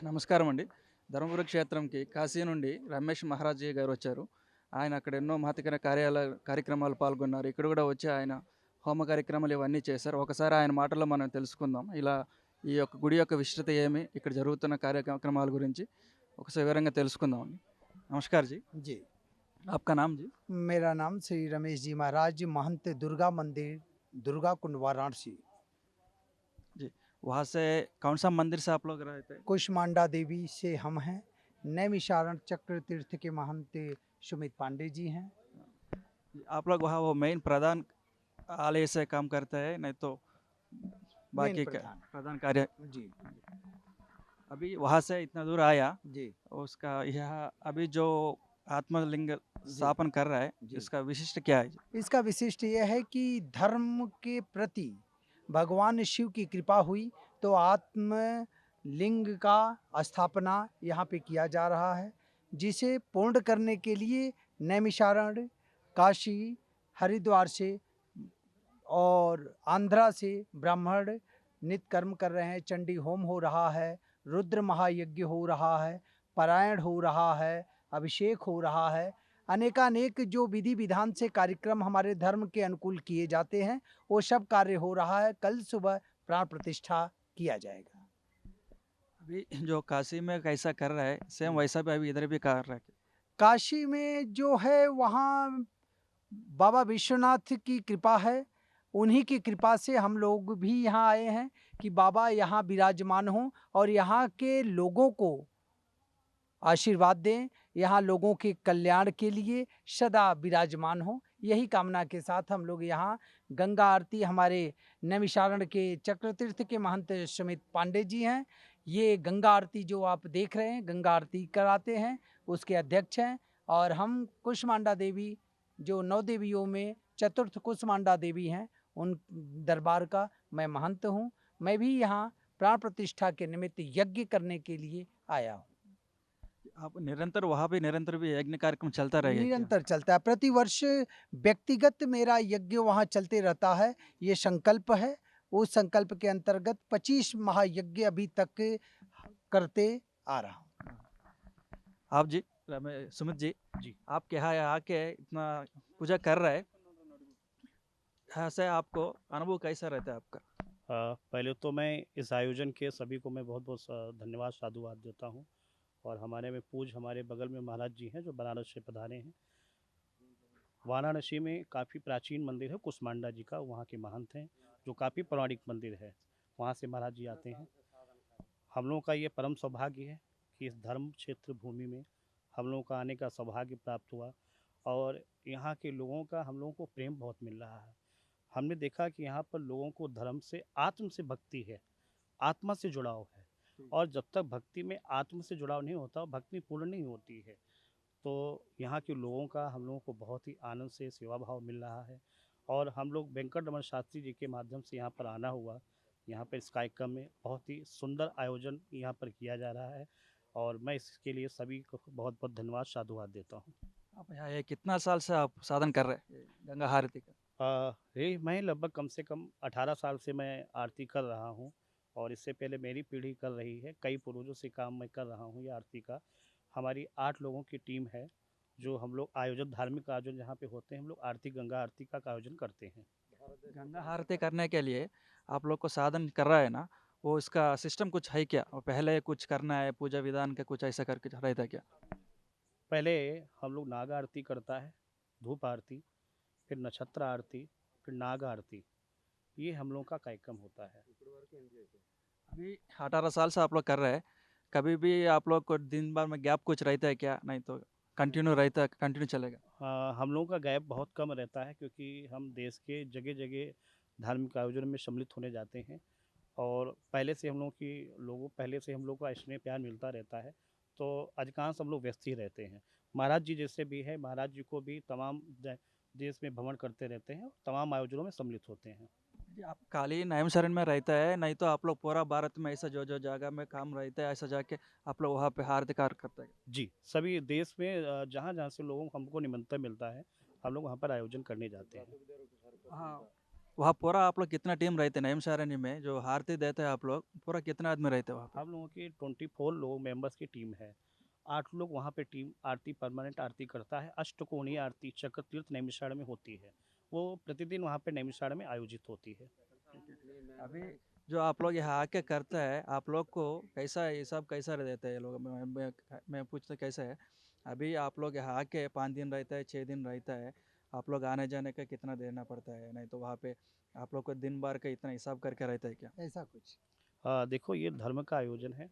నమస్కారం అండి. ధర్మపురి క్షేత్రంకి కాశీ నుండి రమేష్ మహారాజ్ గారు వచ్చారు. ఆయన అక్కడ ఎన్నో మహత్కర కార్యక్రమాలు పాల్గొన్నారు. ఇక్కడ కూడా వచ్చి ఆయన హోమ కార్యక్రమాలు ఇవన్నీ చేశారు. ఒకసారి ఆయన మాటల్లో మనం తెలుసుకుందాం. ఈ యొక్క గుడి యొక్క విశిష్టత ఏమి? ఇక్కడ జరుగుతున్న కార్యక్రమాల గురించి ఒకసారి వివరంగా తెలుసుకుందామండి. నమస్కార్ జీ. जी, आपका नाम जी? मेरा नाम श्री रमेश जी महाराज जी महंत दुर्गा मंदिर दुर्गा कुंड वाराणसी। जी। वहाँ से कौन सा मंदिर से आप लोग रहते हैं? कुष्मांडा देवी से हम हैं। नैमिषारण चक्र तीर्थ के महंत सुमित पांडे जी हैं। आप लोग वहाँ वो मेन प्रधान आलय से काम करते हैं, नहीं तो मेन बाकी प्रधान प्रधान कार्य? जी अभी वहाँ से इतना दूर आया, जी उसका यह अभी जो आत्मलिंग जी स्थापन कर रहा है, जी। इसका विशिष्ट क्या है? इसका विशिष्ट यह है कि धर्म के प्रति भगवान शिव की कृपा हुई तो आत्म लिंग का स्थापना यहाँ पे किया जा रहा है, जिसे पूर्ण करने के लिए नैमिषारण, काशी, हरिद्वार से और आंध्रा से ब्राह्मण नित्य कर्म कर रहे हैं। चंडी होम हो रहा है, रुद्र महायज्ञ हो रहा है, पारायण हो रहा है, अभिषेक हो रहा है। अनेकानेक जो विधि विधान से कार्यक्रम हमारे धर्म के अनुकूल किए जाते हैं, वो सब कार्य हो रहा है। कल सुबह प्राण प्रतिष्ठा किया जाएगा। अभी जो काशी में कैसा कर रहा है, सेम वैसा भी अभी इधर भी कर रहा है। काशी में जो है वहाँ बाबा विश्वनाथ की कृपा है। उन्हीं की कृपा से हम लोग भी यहाँ आए हैं कि बाबा यहाँ विराजमान हों और यहाँ के लोगों को आशीर्वाद दें, यहाँ लोगों के कल्याण के लिए सदा विराजमान हो। यही कामना के साथ हम लोग यहाँ गंगा आरती, हमारे नैमिषारण के चक्रतीर्थ के महंत सुमित पांडे जी हैं। ये गंगा आरती जो आप देख रहे हैं, गंगा आरती कराते हैं, उसके अध्यक्ष हैं। और हम कुष्मांडा देवी, जो 9 देवियों में चतुर्थ कुष्मांडा देवी हैं, उन दरबार का मैं महंत हूँ। मैं भी यहाँ प्राण प्रतिष्ठा के निमित्त यज्ञ करने के लिए आया हूँ। आप निरंतर वहाँ भी निरंतर भी यज्ञ कार्यक्रम चलता रहेगा क्या? निरंतर चलता है। प्रतिवर्ष व्यक्तिगत मेरा यज्ञ वहाँ चलते रहता है। ये संकल्प है। उस संकल्प के अंतर्गत 25 महायज्ञ अभी तक करते आ रहा हूँ। आप जी, सुमित जी, आप यहाँ आके इतना पूजा कर रहे हैं, यहाँ से आपको अनुभव कैसा रहता है आपका? पहले तो मैं इस आयोजन के सभी को मैं बहुत बहुत धन्यवाद साधुवाद देता हूँ। और हमारे में पूज हमारे बगल में महाराज जी हैं जो बनारस से पधारे हैं। वाराणसी में काफ़ी प्राचीन मंदिर है कुष्मांडा जी का, वहाँ के महंत हैं जो काफ़ी पौराणिक मंदिर है, वहाँ से महाराज जी आते हैं। हम लोगों का ये परम सौभाग्य है कि इस धर्म क्षेत्र भूमि में हम लोगों का आने का सौभाग्य प्राप्त हुआ। और यहाँ के लोगों का हम लोगों को प्रेम बहुत मिल रहा है। हमने देखा कि यहाँ पर लोगों को धर्म से आत्म से भक्ति है, आत्मा से जुड़ाव है। और जब तक भक्ति में आत्म से जुड़ाव नहीं होता, भक्ति पूर्ण नहीं होती है। तो यहाँ के लोगों का हम लोगों को बहुत ही आनंद से सेवा भाव मिल रहा है। और हम लोग वेंकट रमन शास्त्री जी के माध्यम से यहाँ पर आना हुआ। यहाँ पर इस कार्यक्रम में बहुत ही सुंदर आयोजन यहाँ पर किया जा रहा है और मैं इसके लिए सभी को बहुत बहुत धन्यवाद साधुवाद देता हूँ। आप यहाँ ये कितना साल से आप साधन कर रहे हैं गंगा आरती का? ये मैं लगभग कम से कम 18 साल से मैं आरती कर रहा हूँ। और इससे पहले मेरी पीढ़ी कर रही है, कई पूर्वजों से काम मैं कर रहा हूँ ये आरती का। हमारी 8 लोगों की टीम है जो हम लोग आयोजन, धार्मिक आयोजन जहाँ पे होते हैं, हम लोग आरती, गंगा आरती का आयोजन करते हैं। गंगा आरती करने के लिए आप लोग को साधन कर रहा है ना, वो इसका सिस्टम कुछ है क्या? और पहले कुछ करना है, पूजा विधान का कुछ ऐसा करके रहता है क्या? पहले हम लोग नाग आरती करता है, धूप आरती, फिर नक्षत्र आरती, फिर नाग आरती, ये हम लोग का कार्यक्रम होता है। अभी 18 साल से आप लोग कर रहे हैं, कभी भी आप लोग को दिन भर में गैप कुछ रहता है क्या? नहीं तो कंटिन्यू रहता है, कंटिन्यू चलेगा? हम लोगों का गैप बहुत कम रहता है क्योंकि हम देश के जगह जगह धार्मिक आयोजन में सम्मिलित होने जाते हैं। और पहले से हम लोग का स्नेह प्यार मिलता रहता है। तो अधिकांश हम लोग व्यस्त ही रहते हैं। महाराज जी जैसे भी है, महाराज जी को भी तमाम देश में भ्रमण करते रहते हैं, तमाम आयोजनों में सम्मिलित होते हैं। जी, आप खाली नैम शरण में रहता है, नहीं तो आप लोग पूरा भारत में ऐसा जो जो जगह में काम रहता है ऐसा जाके आप लोग वहाँ पे आरती कार्य करते हैं? जी, सभी देश में जहाँ जहाँ से लोगों को हमको निमंत्रण मिलता है, हम लोग वहाँ पर आयोजन करने जाते हैं। हाँ, वहाँ पूरा आप लोग कितना टीम रहते हैं नईम शारनी में जो आरती देते हैं आप लोग पूरा कितना आदमी रहते हैं वहाँ पे? हम लोगों की 24 लोग मेंबर्स की टीम है। 8 लोग वहाँ पे टीम आरती परमानेंट आरती करता है। अष्टकोणीय आरती चक्र तीर्थ नैमिषारण्य में होती है। वो प्रतिदिन वहाँ पे नैमिषारण्य में आयोजित होती है। अभी जो आप लोग यहाँ आके करते हैं आप लोग को कैसा ये सब कैसा देते हैं ये लोग मैं पूछता कैसा है? अभी आप लोग यहाँ आके 5 दिन रहता है 6 दिन रहता है आप लोग आने जाने का कितना देना पड़ता है नहीं तो वहाँ पे आप लोग को दिन भर का इतना हिसाब करके रहता है क्या? ऐसा कुछ। देखो ये धर्म का आयोजन है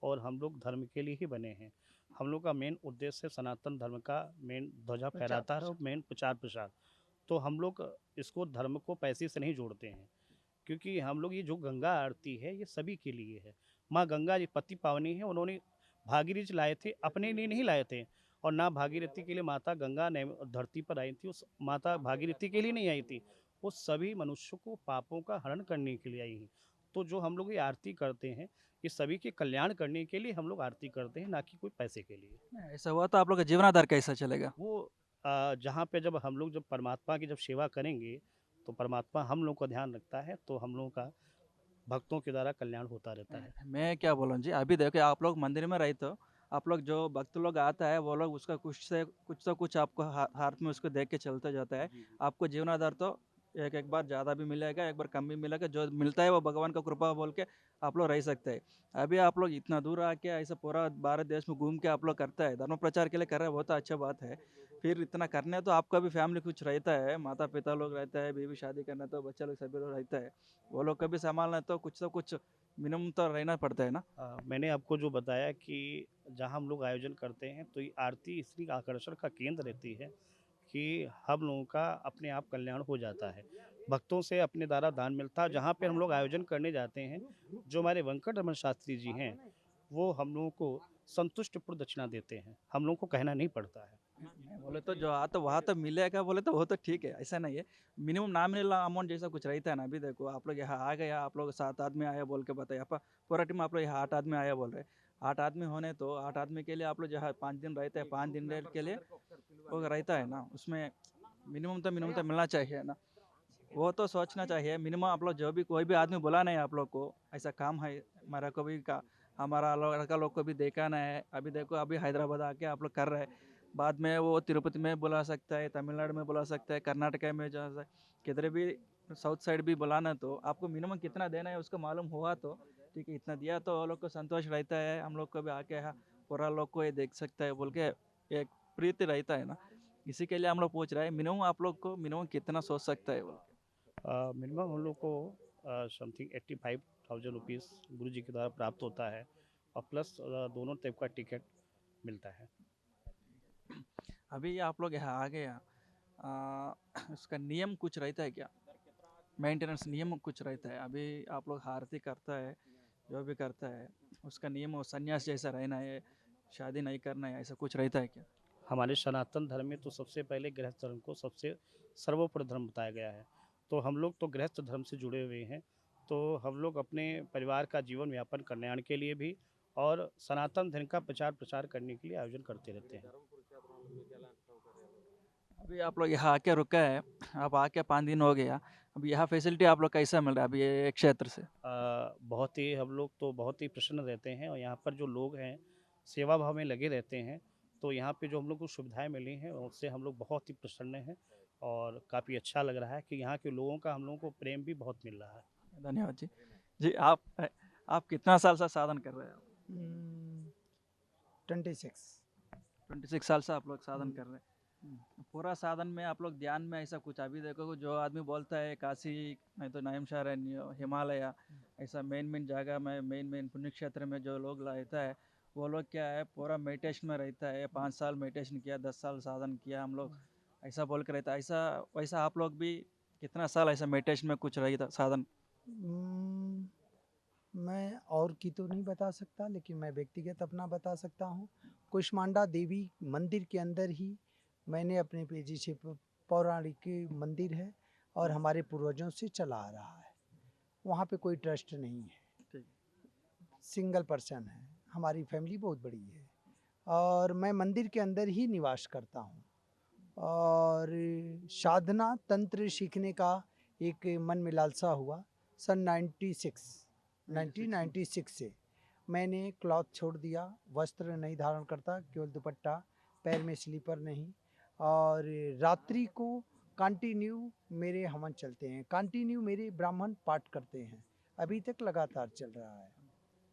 और हम लोग धर्म के लिए ही बने हैं। हम लोग का मेन उद्देश्य सनातन धर्म का मेन ध्वजा प्रचार फहराता है और मेन प्रचार प्रसार। तो हम लोग इसको धर्म को पैसे से नहीं जोड़ते हैं, क्योंकि हम लोग ये जो गंगा आरती है ये सभी के लिए है। माँ गंगा जी पति पावनी है, उन्होंने भागीरथ लाए थे, अपने लिए नहीं लाए थे। और ना भागीरथी के लिए माता गंगा ने धरती पर आई थी, उस माता भागीरथी के लिए नहीं आई थी, वो सभी मनुष्यों को पापों का हरण करने के लिए आई हैं। तो जो हम लोग ये आरती करते हैं ये सभी के कल्याण करने के लिए हम लोग आरती करते हैं, ना कि कोई पैसे के लिए। ऐसा हुआ तो आप लोग का जीवनाधार कैसा चलेगा? वो जहाँ पे जब हम लोग जब परमात्मा की जब सेवा करेंगे तो परमात्मा हम लोग का ध्यान रखता है, तो हम लोगों का भक्तों के द्वारा कल्याण होता रहता है। मैं क्या बोलूँ जी अभी देखो आप लोग मंदिर में रहते हो आप लोग जो भक्त लोग आता है वो लोग उसका कुछ से कुछ तो कुछ आपको हाथ में उसको देख के चलते जाता है। जी जी। आपको जीवनाधार तो एक एक बार ज़्यादा भी मिलेगा एक बार कम भी मिलेगा जो मिलता है वो भगवान का कृपा बोल के आप लोग रह सकते हैं। अभी आप लोग इतना दूर आके ऐसा पूरा भारत देश में घूम के आप लोग करता है धर्म प्रचार के लिए कर रहे हैं बहुत अच्छा बात है। फिर इतना करने तो आपका भी फैमिली कुछ रहता है माता पिता लोग रहता है बीवी शादी करना तो बच्चा लोग सभी लोग रहता है वो लोग कभी संभालना तो कुछ मिनिमम तो रहना पड़ता है ना? मैंने आपको जो बताया कि जहाँ हम लोग आयोजन करते हैं तो ये आरती इसलिए आकर्षण का केंद्र रहती है कि हम लोगों का अपने आप कल्याण हो जाता है। भक्तों से अपने द्वारा दान मिलता है। जहाँ पे हम लोग आयोजन करने जाते हैं, जो हमारे वेंकट रमन शास्त्री जी हैं, वो हम लोगों को संतुष्ट प्रदक्षिणा देते हैं। हम लोगों को कहना नहीं पड़ता है। मैं बोले तो जो आता वहाँ तो मिलेगा बोले तो वो तो ठीक है ऐसा नहीं है। मिनिमम नॉमिनल अमाउंट जैसा कुछ रहता है ना अभी देखो आप लोग यहाँ आ गए आप लोग 7 आदमी आया बोल के बताया पूरा टीम आप लोग यहाँ 8 आदमी आया बोल रहे 8 आदमी होने तो 8 आदमी के लिए आप लोग जहाँ 5 दिन रहते हैं 5 दिन के लिए वो रहता है ना उसमें मिनिमम तो मिलना चाहिए ना। वो तो सोचना चाहिए मिनिमम आप लोग जो भी कोई भी आदमी बुला नहीं है आप लोग को ऐसा काम है हमारा को भी का हमारा लड़का लोग को भी देखा नहीं है अभी देखो अभी हैदराबाद आके आप लोग कर रहे हैं बाद में वो तिरुपति में बुला सकता है तमिलनाडु में बुला सकता है कर्नाटक में जा किधर भी साउथ साइड भी बुलाना तो आपको मिनिमम कितना देना है उसको मालूम हुआ तो ठीक है इतना दिया तो वो लोग को संतोष रहता है हम लोग को भी आके यहाँ पूरा लोग को ये देख सकता है बोल के एक प्रीति रहता है ना। इसी के लिए हम लोग पूछ रहे हैं मिनिमम आप लोग को मिनिमम कितना सोच सकता है बोल मिनिमम हम लोग को समथिंग 85,000 रुपीज़ गुरु जी के द्वारा प्राप्त होता है और प्लस दोनों टाइप का टिकट मिलता है। के। अभी आप लोग यहाँ आ गया उसका नियम कुछ रहता है क्या? मेंटेनेंस नियम कुछ रहता है अभी आप लोग आरती करता है जो भी करता है उसका नियम वो संन्यास जैसा रहना है शादी नहीं करना है ऐसा कुछ रहता है क्या? हमारे सनातन धर्म में तो सबसे पहले गृहस्थ धर्म को सबसे सर्वोपरि धर्म बताया गया है। तो हम लोग तो गृहस्थ धर्म से जुड़े हुए हैं। तो हम लोग अपने परिवार का जीवन यापन कल्याण के लिए भी और सनातन धर्म का प्रचार प्रसार करने के लिए आयोजन करते रहते हैं। अभी आप लोग यहाँ आके रुका है आप आके 5 दिन हो गया अभी यहाँ फैसिलिटी आप लोग कैसा मिल रहा है अभी ये क्षेत्र से? बहुत ही हम लोग तो बहुत ही प्रसन्न रहते हैं और यहाँ पर जो लोग हैं सेवा भाव में लगे रहते हैं। तो यहाँ पे जो हम लोग को सुविधाएं मिली हैं उससे हम लोग बहुत ही प्रसन्न हैं और काफ़ी अच्छा लग रहा है कि यहाँ के लोगों का हम लोगों को प्रेम भी बहुत मिल रहा है। धन्यवाद जी। जी आप कितना साल से साधन कर रहे हैं? 26। 26 साल से आप लोग साधन कर रहे हैं पूरा साधन में आप लोग ध्यान में ऐसा कुछ अभी देखो जो आदमी बोलता है काशी नहीं तो नैमशार है हिमालय ऐसा मेन जगह में मेन पुण्य क्षेत्र में जो लोग रहता है वो लोग क्या है पूरा मेडिटेशन में रहता है 5 साल मेडिटेशन किया 10 साल साधन किया हम लोग ऐसा बोल कर रहता है ऐसा वैसा आप लोग भी कितना साल ऐसा मेडिटेशन में कुछ रही था साधन? हम्म, मैं और की तो नहीं बता सकता लेकिन मैं व्यक्तिगत अपना बता सकता हूँ। कुष्मांडा देवी मंदिर के अंदर ही मैंने अपने पेजी से पौराणिक मंदिर है और हमारे पूर्वजों से चला आ रहा है। वहाँ पे कोई ट्रस्ट नहीं है, ठीक सिंगल पर्सन है। हमारी फैमिली बहुत बड़ी है और मैं मंदिर के अंदर ही निवास करता हूँ और साधना तंत्र सीखने का एक मन में लालसा हुआ। सन 1996 से मैंने क्लॉथ छोड़ दिया, वस्त्र नहीं धारण करता, केवल दुपट्टा, पैर में स्लीपर नहीं, और रात्रि को कंटिन्यू मेरे हवन चलते हैं, कंटिन्यू मेरे ब्राह्मण पाठ करते हैं, अभी तक लगातार चल रहा है।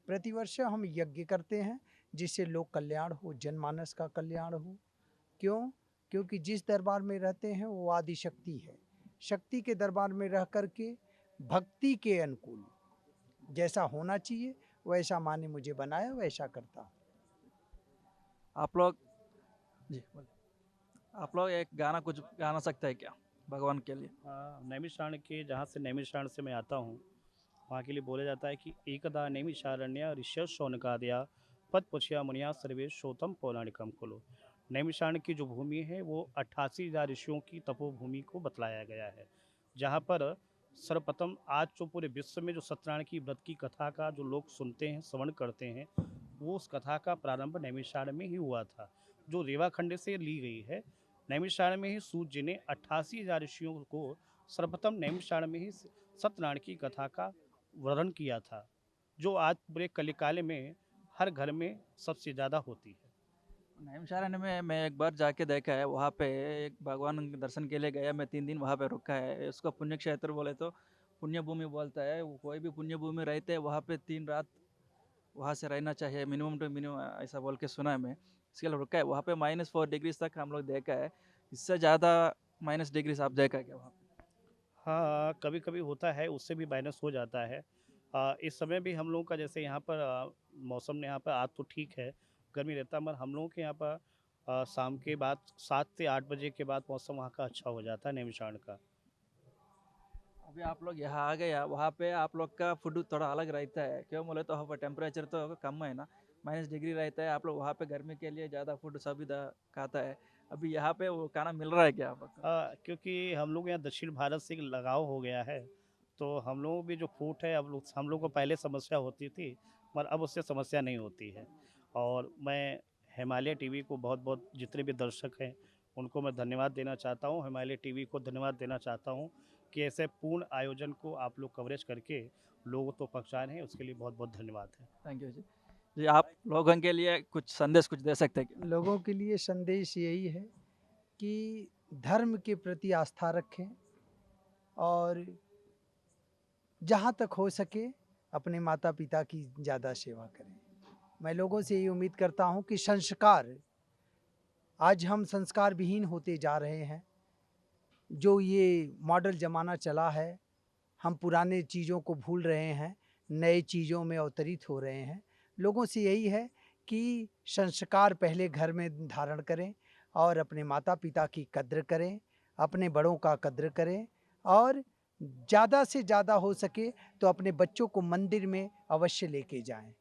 प्रतिवर्ष हम यज्ञ करते हैं जिससे लोक कल्याण हो, जनमानस का कल्याण हो। क्यों? क्योंकि जिस दरबार में रहते हैं वो आदि शक्ति है। शक्ति के दरबार में रह कर के भक्ति के अनुकूल जैसा होना चाहिए वैसा माँ ने मुझे बनाया, वैसा करता हूँ। आप लोग जी बोलिए। आप लोग एक गाना कुछ गाना सकते हैं क्या भगवान के लिए? नैमिषारण्य के, जहाँ से नैमिषारण्य से मैं आता हूँ, वहाँ के लिए बोला जाता है कि एकदा नैमिषारण्य ऋष्य शौनकादया पद पुछया मुनिया सर्वे श्रोतम पौराणिकम कुलो। नैमिषारण्य की जो भूमि है वो 88,000 ऋषियों की तपोभूमि को बतलाया गया है, जहाँ पर सर्वप्रथम आज जो पूरे विश्व में जो सत्यनारायण की व्रत की कथा का जो लोग सुनते हैं, श्रवण करते हैं, वो उस कथा का प्रारंभ नैमिषारण्य में ही हुआ था, जो रेवाखंड से ली गई है। नैमिषारण्य में ही सूत जी ने 88,000 ऋषियों को सर्वप्रथम नैमिषारण्य में ही सत्यनारायण की कथा का वर्णन किया था, जो आज पूरे कलिकाल में हर घर में सबसे ज़्यादा होती है। नैमिषारण्य में मैं एक बार जाके देखा है, वहाँ पे एक भगवान के दर्शन के लिए गया, मैं 3 दिन वहाँ पे रुका है। उसको पुण्य क्षेत्र बोले तो पुण्य भूमि बोलता है। वो कोई भी पुण्य भूमि रहते हैं वहाँ पे 3 रात वहाँ से रहना चाहिए मिनिमम टू मिनिमम, ऐसा बोल के सुना है मैं। इसके लिए रुका है वहाँ पे। -4 डिग्री तक हम लोग देखा है। इससे ज़्यादा माइनस डिग्री आप देखा है क्या वहाँ पे? हाँ, कभी कभी होता है, उससे भी माइनस हो जाता है। इस समय भी हम लोगों का जैसे यहाँ पर मौसम यहाँ पर आज तो ठीक है, गर्मी रहता है, मगर हम लोगों के यहाँ पर शाम के बाद 7 से 8 बजे के बाद मौसम वहाँ का अच्छा हो जाता है नैमिषारण्य का। अभी आप लोग यहाँ आ गया, वहाँ पे आप लोग का फूड थोड़ा अलग रहता है। क्यों बोले तो वहाँ पर टेम्परेचर तो कम है ना, -डिग्री रहता है। आप लोग वहाँ पे गर्मी के लिए ज़्यादा फूड सभी खाता है। अभी यहाँ पे वो खाना मिल रहा है क्या आप लोग? क्योंकि हम लोग यहाँ दक्षिण भारत से एक लगाव हो गया है, तो हम लोग भी जो फूड है, अब हम लोग को पहले समस्या होती थी, पर अब उससे समस्या नहीं होती है। और मैं हिमालय टीवी को बहुत बहुत, जितने भी दर्शक हैं उनको मैं धन्यवाद देना चाहता हूँ, हिमालय टीवी को धन्यवाद देना चाहता हूँ कि ऐसे पूर्ण आयोजन को आप लोग कवरेज करके लोगों तो पहुँचा रहे हैं, उसके लिए बहुत बहुत धन्यवाद है। थैंक यू जी। जी आप लोगों के लिए कुछ संदेश कुछ दे सकते हैं क्या? लोगों के लिए संदेश यही है कि धर्म के प्रति आस्था रखें और जहाँ तक हो सके अपने माता पिता की ज़्यादा सेवा करें। मैं लोगों से ये उम्मीद करता हूँ कि संस्कार, आज हम संस्कार विहीन होते जा रहे हैं। जो ये मॉडल ज़माना चला है, हम पुराने चीज़ों को भूल रहे हैं, नए चीज़ों में अवतरित हो रहे हैं। लोगों से यही है कि संस्कार पहले घर में धारण करें और अपने माता पिता की कद्र करें, अपने बड़ों का कद्र करें और ज़्यादा से ज़्यादा हो सके तो अपने बच्चों को मंदिर में अवश्य लेके जाएं।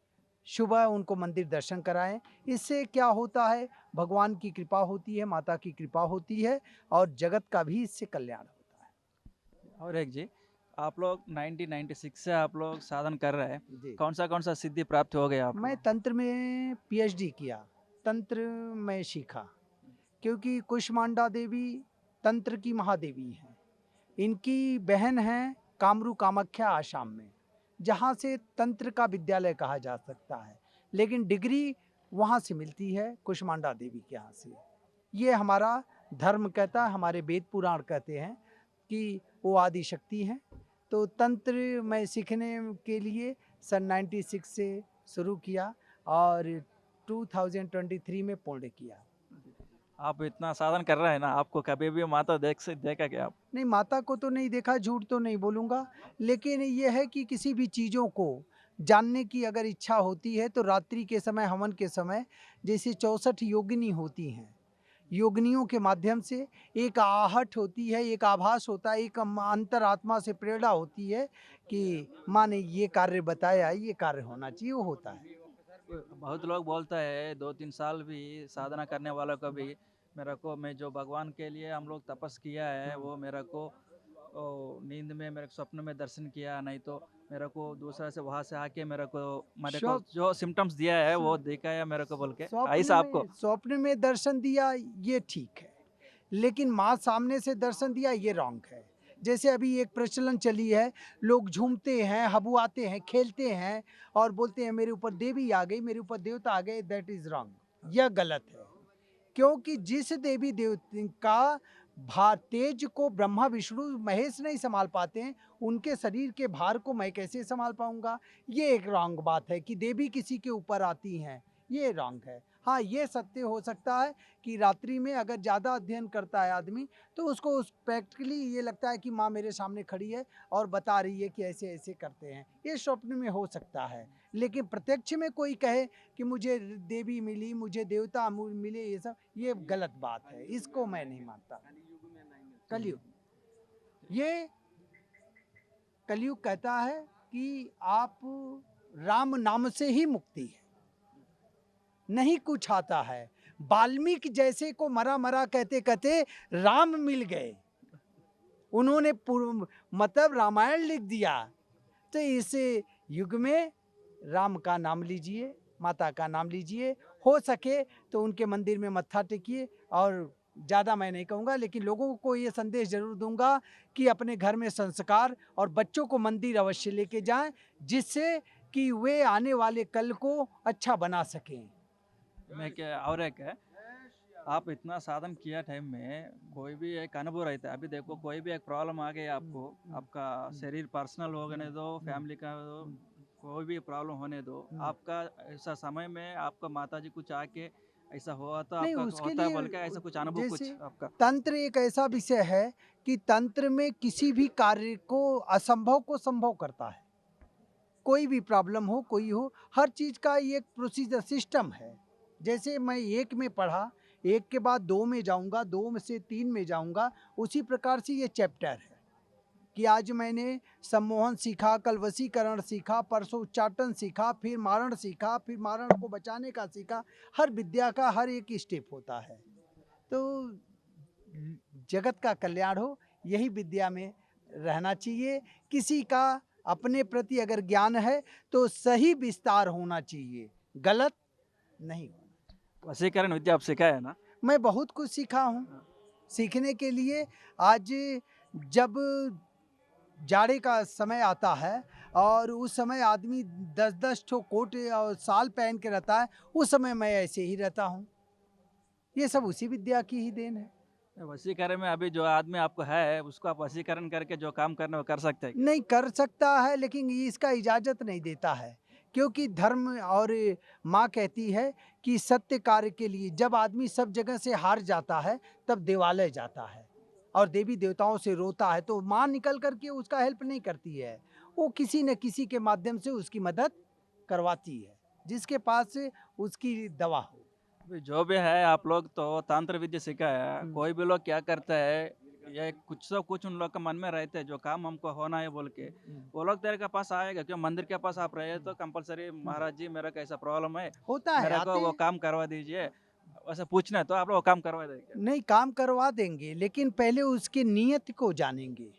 सुबह उनको मंदिर दर्शन कराएं। इससे क्या होता है, भगवान की कृपा होती है, माता की कृपा होती है और जगत का भी इससे कल्याण होता है। और एक जी, आप लोग 1996 से आप लोग साधन कर रहे हैं, जी, कौन सा सिद्धि प्राप्त हो गया मैं आपको? तंत्र में पीएचडी किया, तंत्र में सीखा, क्योंकि कुष्मांडा देवी तंत्र की महादेवी हैं। इनकी बहन है कामरू कामाख्या आसाम में, जहाँ से तंत्र का विद्यालय कहा जा सकता है, लेकिन डिग्री वहाँ से मिलती है कुष्मांडा देवी के यहाँ से। ये हमारा धर्म कहता है, हमारे वेद पुराण कहते हैं कि वो आदि शक्ति हैं। तो तंत्र मैं सीखने के लिए सन 96 से शुरू किया और 2023 में पूर्ण किया। आप इतना साधन कर रहे हैं ना, आपको कभी भी माता देखा क्या आप? नहीं, माता को तो नहीं देखा, झूठ तो नहीं बोलूँगा, लेकिन ये है कि किसी भी चीज़ों को जानने की अगर इच्छा होती है तो रात्रि के समय, हवन के समय, जैसे 64 योगिनी होती हैं, योगिनियों के माध्यम से एक आहट होती है, एक आभास होता है, एक अंतरात्मा से प्रेरणा होती है कि माँ ने ये कार्य बताया, ये कार्य होना चाहिए, वो होता है। बहुत लोग बोलता है 2-3 साल भी साधना करने वालों को भी, मेरे को मैं जो भगवान के लिए हम लोग तपस किया है वो मेरे को नींद में मेरे को स्वप्न में दर्शन किया, नहीं तो मेरे को दूसरा से वहाँ से आके मेरे को स्वप्न जो सिम्टम्स दिया है वो दिखाया मेरे को बोल के स्वप्न ऐसा आपको? में स्वप्न में दर्शन दिया ये ठीक है, लेकिन माँ सामने से दर्शन दिया ये रॉन्ग है। जैसे अभी एक प्रचलन चली है, लोग झूमते हैं, हबुआते हैं, खेलते हैं और बोलते हैं मेरे ऊपर देवी आ गई, मेरे ऊपर देवता आ गए, दैट इज़ रॉन्ग। यह गलत है। क्योंकि जिस देवी देवता का भार तेज को ब्रह्मा विष्णु महेश नहीं संभाल पाते हैं, उनके शरीर के भार को मैं कैसे संभाल पाऊंगा? ये एक रॉन्ग बात है कि देवी किसी के ऊपर आती हैं, ये रॉन्ग है। हाँ, ये सत्य हो सकता है कि रात्रि में अगर ज़्यादा अध्ययन करता है आदमी, तो उसको उस प्रैक्टिकली ये लगता है कि माँ मेरे सामने खड़ी है और बता रही है कि ऐसे ऐसे करते हैं। ये स्वप्न में हो सकता है, लेकिन प्रत्यक्ष में कोई कहे कि मुझे देवी मिली, मुझे देवता मिले, ये गलत बात है। इसको मैं नहीं मानता। कलयुग, ये कलयुग कहता है कि आप राम नाम से ही मुक्ति है, नहीं कुछ आता है। वाल्मीकि जैसे को मरा मरा कहते कहते राम मिल गए, उन्होंने मतलब रामायण लिख दिया। तो इस युग में राम का नाम लीजिए, माता का नाम लीजिए, हो सके तो उनके मंदिर में मत्था टेकिए। और ज़्यादा मैं नहीं कहूँगा, लेकिन लोगों को ये संदेश जरूर दूंगा कि अपने घर में संस्कार और बच्चों को मंदिर अवश्य लेके जाएं, जिससे कि वे आने वाले कल को अच्छा बना सकें। मैं क्या और एक है, आप इतना साधन किया टाइम में कोई भी एक अनुभव रहता है। अभी देखो कोई भी एक प्रॉब्लम आ गई आपको, आपका शरीर पर्सनल होने दो, फैमिली का दो, कोई भी प्रॉब्लम होने दो, आपका ऐसा समय में आपका माताजी कुछ आके ऐसा हुआ तो नहीं, आपका उसके होता है बोल के लिए ऐसा कुछ अनुभव कुछ जैसे आपका? तंत्र एक ऐसा विषय है कि तंत्र में किसी भी कार्य को असंभव को संभव करता है। कोई भी प्रॉब्लम हो, कोई हो, हर चीज़ का ये एक प्रोसीजर सिस्टम है। जैसे मैं एक में पढ़ा, एक के बाद दो में जाऊंगा, दो में से तीन में जाऊंगा, उसी प्रकार से ये चैप्टर है कि आज मैंने सम्मोहन सीखा, कल वशीकरण सीखा, परसों उच्चाटन सीखा, फिर मारण सीखा, फिर मारण को बचाने का सीखा। हर विद्या का हर एक स्टेप होता है। तो जगत का कल्याण हो, यही विद्या में रहना चाहिए। किसी का अपने प्रति अगर ज्ञान है तो सही विस्तार होना चाहिए, गलत नहीं होना। वशीकरण विद्या आप सिखाया है ना? मैं बहुत कुछ सीखा हूँ। सीखने के लिए आज जब जाड़े का समय आता है और उस समय आदमी 10-10 ठो कोट और साल पहन के रहता है, उस समय मैं ऐसे ही रहता हूँ। ये सब उसी विद्या की ही देन है। वशीकरण में अभी जो आदमी आपको है उसको आप वशीकरण करके जो काम करना वो कर सकते हैं? नहीं कर सकता है, लेकिन ये इसका इजाज़त नहीं देता है, क्योंकि धर्म और माँ कहती है कि सत्य कार्य के लिए जब आदमी सब जगह से हार जाता है, तब देवालय जाता है और देवी देवताओं से रोता है, तो माँ निकल करके उसका हेल्प नहीं करती है। वो किसी न किसी के माध्यम से उसकी मदद करवाती है, जिसके पास उसकी दवा हो। अभी जो भी है आप लोग तो तंत्र विद्या सिखाया, कोई भी लोग क्या करता है, ये कुछ तो कुछ उन लोग का मन में रहते हैं जो काम हमको होना है बोल के, वो लोग तेरे के पास आएगा। क्यों मंदिर के पास आप रहे तो कंपलसरी महाराज जी मेरा कैसा प्रॉब्लम है, होता है, मेरे को आते वो हैं। काम करवा दीजिए, वैसे पूछना है तो आप लोग वो काम करवा देंगे? नहीं, काम करवा देंगे, लेकिन पहले उसकी नीयत को जानेंगे,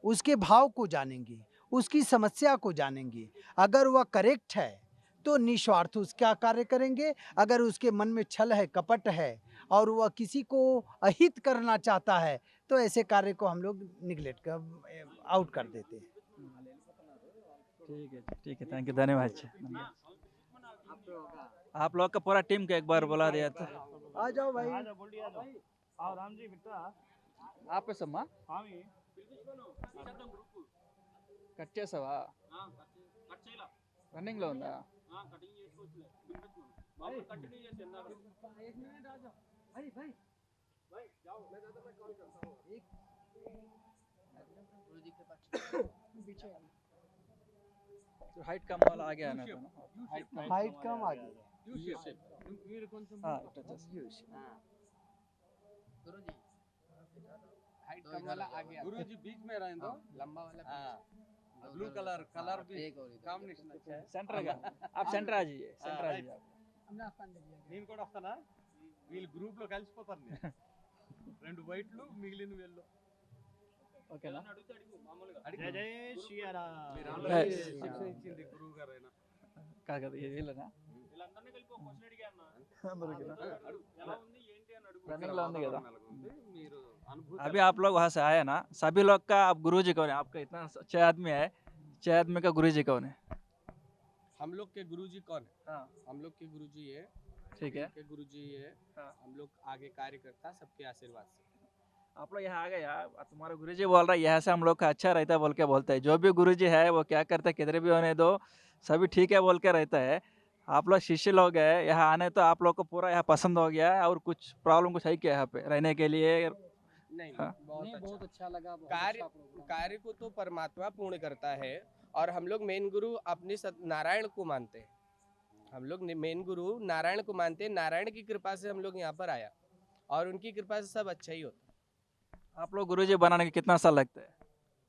उसके भाव को जानेंगे, उसकी समस्या को जानेंगे। अगर वह करेक्ट है तो निस्वार्थ उसका कार्य करेंगे। अगर उसके मन में छल है, कपट है और वह किसी को अहित करना चाहता है, तो ऐसे कार्य को हम लोग निगलेक्ट कर आउट कर देते हैं। ठीक है, थैंक यू, धन्यवाद जी। आप लोग का पूरा टीम को एक बार बुला दिया था। आ जाओ भाई। आओ राम जी बिट्टा ఆపేసమ్మా, స్వామి కట్ చేసావా? రన్నింగ్లో ఉందా? हाइट कम वाला आ गया ना तो ना? हाइट कम आ गई। हाँ, इट्లా చేస్తా. गुरुजी हाइट कम वाला आ गया गुरुजी बीच में रहे तो लंबा वाला ब्लू कलर कलर भी एक और इधर। कॉम्बिनेशन अच्छा है సెంటర్ గా आप సెంటర్ आ जाइए, सेंटर आ जाइए आप. నేను కూడా వస్తానా వీళ్ళు గ్రూప్ లో కలిసిపోతారు నేను రెండు వైట్లు మిగిలిన వీళ్ళు ఓకేనా? जय जय श्री राम మీరు Yes. ఆల్రెడీ శిక్షణ ఇచ్చింది గురువు గారు అయినా కాదు కదా, వీళ్ళనా? రన్నింగ్ లో ఉంది కదా. మీరు अनुभूति अभी आप लोग वहाँ से आए ना, सभी लोग का आप गुरुजी कौन है? आपका इतना 6 आदमी है, 6 आदमी का गुरुजी कौन है? हम लोग के गुरुजी कौन है? हाँ, हम लोग के गुरुजी है, ठीक है। के गुरुजी है। हाँ। हम लोग आगे कार्यकर्ता सबके आशीर्वाद से। आप लोग यहाँ आ गए यार, तुम्हारा गुरुजी बोल रहा है यहाँ से हम लोग का अच्छा रहता है बोल के बोलते हैं। जो भी गुरुजी है वो क्या करते हैं, किधर भी होने दो, सभी ठीक है बोल के रहता है। आप लोग शिष्य लोग हैं, यहाँ आने तो आप लोग को पूरा यहाँ पसंद हो गया है और कुछ प्रॉब्लम कुछ है क्या यहाँ पे रहने के लिए? नहीं हाँ। बहुत अच्छा लगा कार्य कार्य को तो परमात्मा पूर्ण करता है और हम लोग मेन गुरु अपने नारायण को मानते हैं। हम लोग मेन गुरु नारायण को मानते हैं। नारायण की कृपा से हम लोग यहाँ पर आया और उनकी कृपा से सब अच्छा ही होता है। आप लोग गुरुजी बनाने के कितना साल लगता है?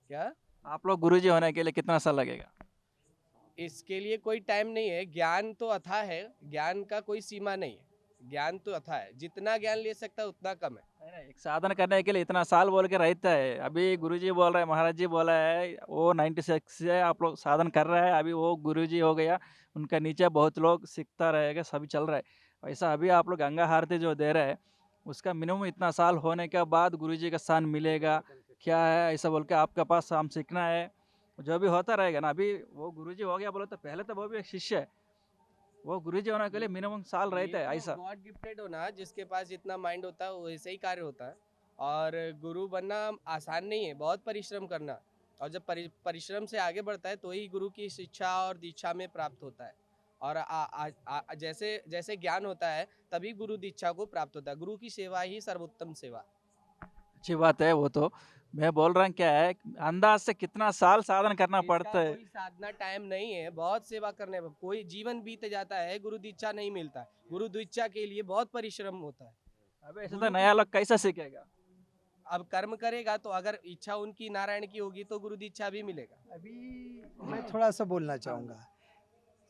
क्या आप लोग गुरुजी होने के लिए कितना साल लगेगा? इसके लिए कोई टाइम नहीं है। ज्ञान तो अथाह है, ज्ञान का कोई सीमा नहीं है। ज्ञान तो अथाह है, जितना ज्ञान ले सकता है उतना कम है। नहीं, एक साधन करने के लिए इतना साल बोल के रहता है। अभी गुरुजी बोल रहे हैं, महाराज जी बोला है वो 96 से आप लोग साधन कर रहे हैं, अभी वो गुरुजी हो गया, उनका नीचे बहुत लोग सीखता रहेगा, सभी चल रहा है। वैसा अभी आप लोग गंगा हारती जो दे रहे हैं उसका मिनिमम इतना साल होने के बाद गुरुजी का स्थान मिलेगा क्या है, ऐसा बोल के आपके पास हम सीखना है, जो भी होता रहेगा ना। अभी वो गुरुजी हो गया बोलो तो पहले तो वो भी एक शिष्य है, वो गुरुजी होने के लिए मिनिमम साल रहता है ऐसा। गॉड गिफ्टेड हो ना, जिसके पास जितना माइंड होता है वैसे ही कार्य होता है। और गुरु बनना आसान नहीं है, बहुत परिश्रम करना। और जब परिश्रम से आगे बढ़ता है तो ही गुरु की शिक्षा और दीक्षा में प्राप्त होता है। और जैसे जैसे ज्ञान होता है तभी गुरु दीक्षा को प्राप्त होता है। गुरु की सेवा ही सर्वोत्तम सेवा। अच्छी बात है वो तो। मैं बोल रहा हूँ क्या है, अंदाज से कितना साल साधन करना इसका पड़ता है? कोई साधना टाइम नहीं है, बहुत सेवा करने में कोई जीवन बीत जाता है, गुरु दीक्षा नहीं मिलता है। गुरु दीक्षा के लिए बहुत परिश्रम होता है। अबे ऐसे तो नया लोग कैसे सीखेगा? अब कर्म करेगा तो अगर इच्छा उनकी नारायण की होगी तो गुरु दीक्षा भी मिलेगा। अभी मैं थोड़ा सा बोलना चाहूँगा।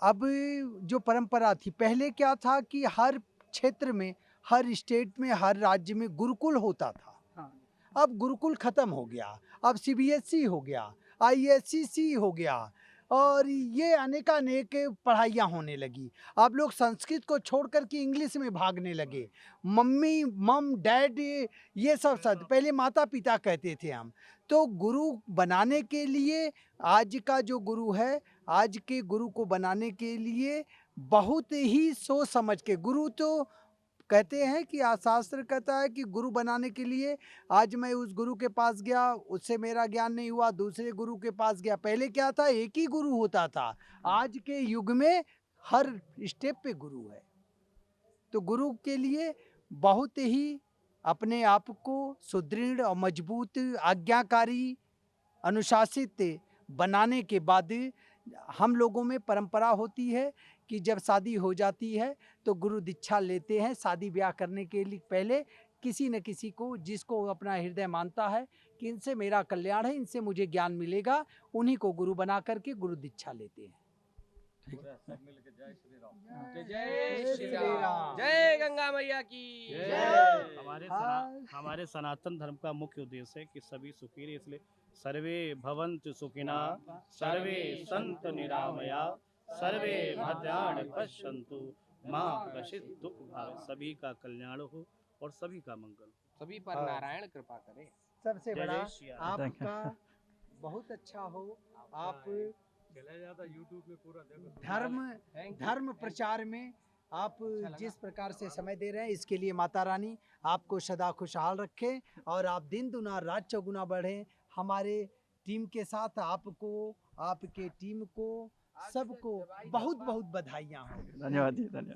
अब जो परंपरा थी पहले, क्या था कि हर क्षेत्र में, हर स्टेट में, हर राज्य में गुरुकुल होता था। अब गुरुकुल खत्म हो गया, अब सीबीएसई हो गया, आईएससीसी हो गया और ये अनेकानेक पढ़ाइयाँ होने लगी। अब लोग संस्कृत को छोड़ कर के इंग्लिश में भागने लगे। मम्मी, मम, डैड, ये सब शब्द पहले माता पिता कहते थे हम। तो गुरु बनाने के लिए, आज का जो गुरु है, आज के गुरु को बनाने के लिए बहुत ही सोच समझ के, गुरु तो कहते हैं कि शास्त्र कहता है कि गुरु बनाने के लिए, आज मैं उस गुरु के पास गया, उससे मेरा ज्ञान नहीं हुआ, दूसरे गुरु के पास गया। पहले क्या था, एक ही गुरु होता था। आज के युग में हर स्टेप पे गुरु है। तो गुरु के लिए बहुत ही अपने आप को सुदृढ़ और मजबूत, आज्ञाकारी, अनुशासित बनाने के बाद हम लोगों में परंपरा होती है कि जब शादी हो जाती है तो गुरु दीक्षा लेते हैं। शादी ब्याह करने के लिए पहले किसी न किसी को, जिसको अपना हृदय मानता है कि इनसे मेरा कल्याण है, इनसे मुझे ज्ञान मिलेगा, उन्हीं को गुरु बना करके गुरु दीक्षा लेते हैं। जय श्री राम, जय गंगा मैया की जय। हमारे सनातन धर्म का मुख्य उद्देश्य है कि सभी सुखी रहे, इसलिए सर्वे भवन्तु सुखिना, सर्वे सन्तु निरामया, सर्वे भद्राणि पश्यन्तु, माँ कश्चित् दुख भावे। सभी का कल्याण हो और सभी का मंगल हो। सभी पर नारायण कृपा करे। सबसे जय बड़ा जय श्री राम। आपका बहुत अच्छा हो। आप चला जाता यूट्यूब में पूरा देखो। धर्म प्रचार में आप जिस प्रकार से समय दे रहे हैं, इसके लिए माता रानी आपको सदा खुशहाल रखे और आप दिन दुना रात चौगुना बढ़ें। हमारे टीम के साथ आपको, आपके टीम को, सबको बहुत बहुत बधाइयाँ हों। धन्यवाद जी, धन्यवाद।